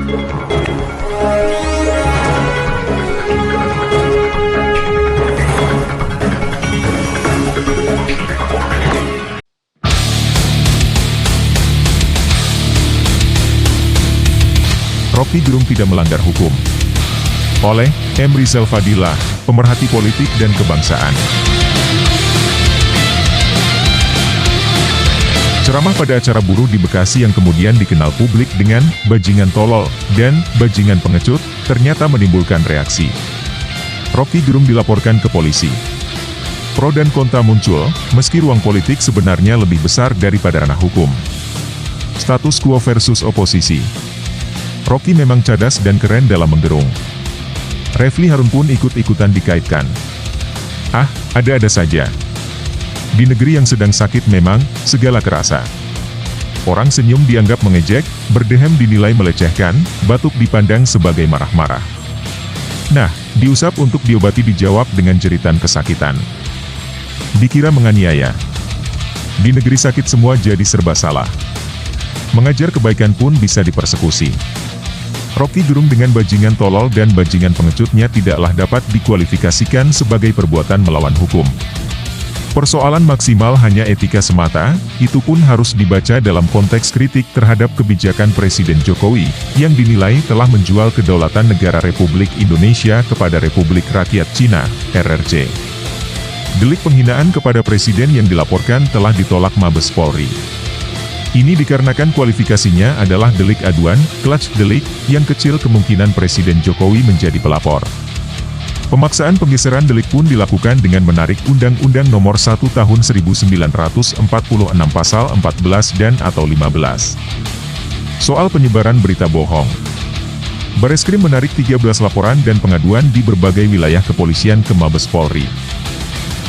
Rocky Gerung tidak melanggar hukum. Oleh M. Rizal Fadilah, pemerhati politik dan kebangsaan. Ceramah pada acara buruh di Bekasi yang kemudian dikenal publik dengan bajingan tolol dan bajingan pengecut, ternyata menimbulkan reaksi. Rocky Gerung dilaporkan ke polisi. Pro dan kontra muncul, meski ruang politik sebenarnya lebih besar daripada ranah hukum. Status quo versus oposisi. Rocky memang cadas dan keren dalam menggerung. Refli Harun pun ikut-ikutan dikaitkan. Ada-ada saja. Di negeri yang sedang sakit memang, segala kerasa. Orang senyum dianggap mengejek, berdehem dinilai melecehkan, batuk dipandang sebagai marah-marah. Nah, diusap untuk diobati dijawab dengan jeritan kesakitan. Dikira menganiaya. Di negeri sakit semua jadi serba salah. Mengajar kebaikan pun bisa dipersekusi. Rocky Gerung dengan bajingan tolol dan bajingan pengecutnya tidaklah dapat dikualifikasikan sebagai perbuatan melawan hukum. Persoalan maksimal hanya etika semata, itu pun harus dibaca dalam konteks kritik terhadap kebijakan Presiden Jokowi, yang dinilai telah menjual kedaulatan negara Republik Indonesia kepada Republik Rakyat Cina, RRC. Delik penghinaan kepada Presiden yang dilaporkan telah ditolak Mabes Polri. Ini dikarenakan kualifikasinya adalah delik aduan, clutch delik, yang kecil kemungkinan Presiden Jokowi menjadi pelapor. Pemaksaan penggeseran delik pun dilakukan dengan menarik Undang-Undang Nomor 1 Tahun 1946 Pasal 14 dan atau 15. Soal penyebaran berita bohong. Bareskrim menarik 13 laporan dan pengaduan di berbagai wilayah kepolisian ke Mabes Polri.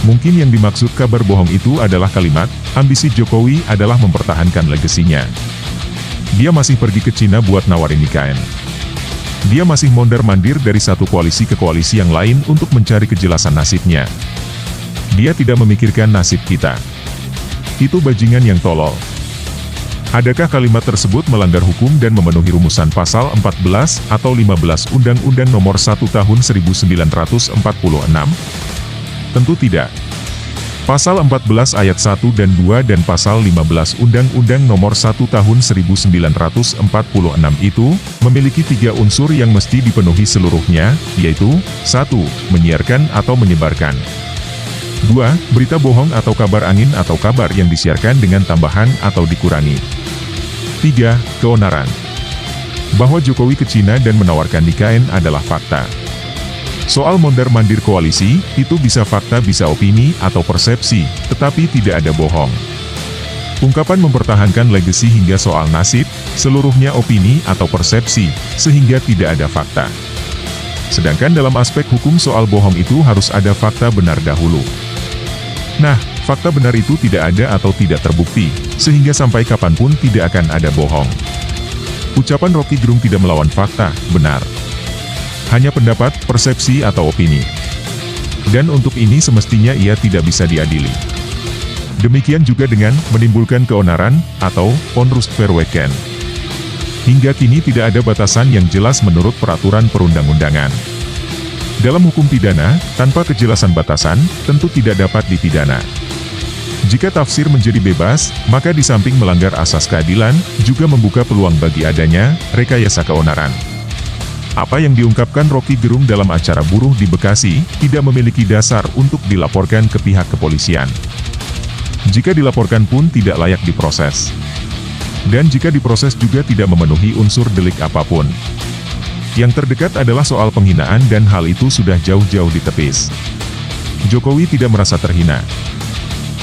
Mungkin yang dimaksud kabar bohong itu adalah kalimat, ambisi Jokowi adalah mempertahankan legasinya. Dia masih pergi ke Cina buat nawarin IKN. Dia masih mondar-mandir dari satu koalisi ke koalisi yang lain untuk mencari kejelasan nasibnya. Dia tidak memikirkan nasib kita. Itu bajingan yang tolol. Adakah kalimat tersebut melanggar hukum dan memenuhi rumusan pasal 14 atau 15 Undang-Undang Nomor 1 Tahun 1946? Tentu tidak. Pasal 14 ayat 1 dan 2 dan pasal 15 Undang-Undang Nomor 1 Tahun 1946 itu memiliki 3 unsur yang mesti dipenuhi seluruhnya, yaitu 1. Menyiarkan atau menyebarkan. 2. Berita bohong atau kabar angin atau kabar yang disiarkan dengan tambahan atau dikurangi. 3. Keonaran. Bahwa Jokowi ke Cina dan menawarkan IKN adalah fakta. Soal mondar-mandir koalisi, itu bisa fakta bisa opini atau persepsi, tetapi tidak ada bohong. Ungkapan mempertahankan legasi hingga soal nasib, seluruhnya opini atau persepsi, sehingga tidak ada fakta. Sedangkan dalam aspek hukum soal bohong itu harus ada fakta benar dahulu. Nah, fakta benar itu tidak ada atau tidak terbukti, sehingga sampai kapanpun tidak akan ada bohong. Ucapan Rocky Gerung tidak melawan fakta, benar. Hanya pendapat, persepsi atau opini. Dan untuk ini semestinya ia tidak bisa diadili. Demikian juga dengan menimbulkan keonaran, atau onrustverwekken. Hingga kini tidak ada batasan yang jelas menurut peraturan perundang-undangan. Dalam hukum pidana, tanpa kejelasan batasan, tentu tidak dapat dipidana. Jika tafsir menjadi bebas, maka di samping melanggar asas keadilan, juga membuka peluang bagi adanya rekayasa keonaran. Apa yang diungkapkan Rocky Gerung dalam acara buruh di Bekasi, tidak memiliki dasar untuk dilaporkan ke pihak kepolisian. Jika dilaporkan pun tidak layak diproses. Dan jika diproses juga tidak memenuhi unsur delik apapun. Yang terdekat adalah soal penghinaan dan hal itu sudah jauh-jauh ditepis. Jokowi tidak merasa terhina.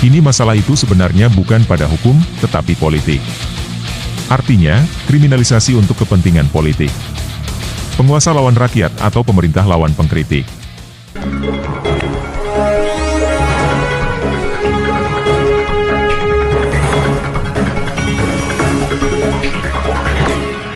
Kini masalah itu sebenarnya bukan pada hukum, tetapi politik. Artinya, kriminalisasi untuk kepentingan politik. Penguasa lawan rakyat atau pemerintah lawan pengkritik.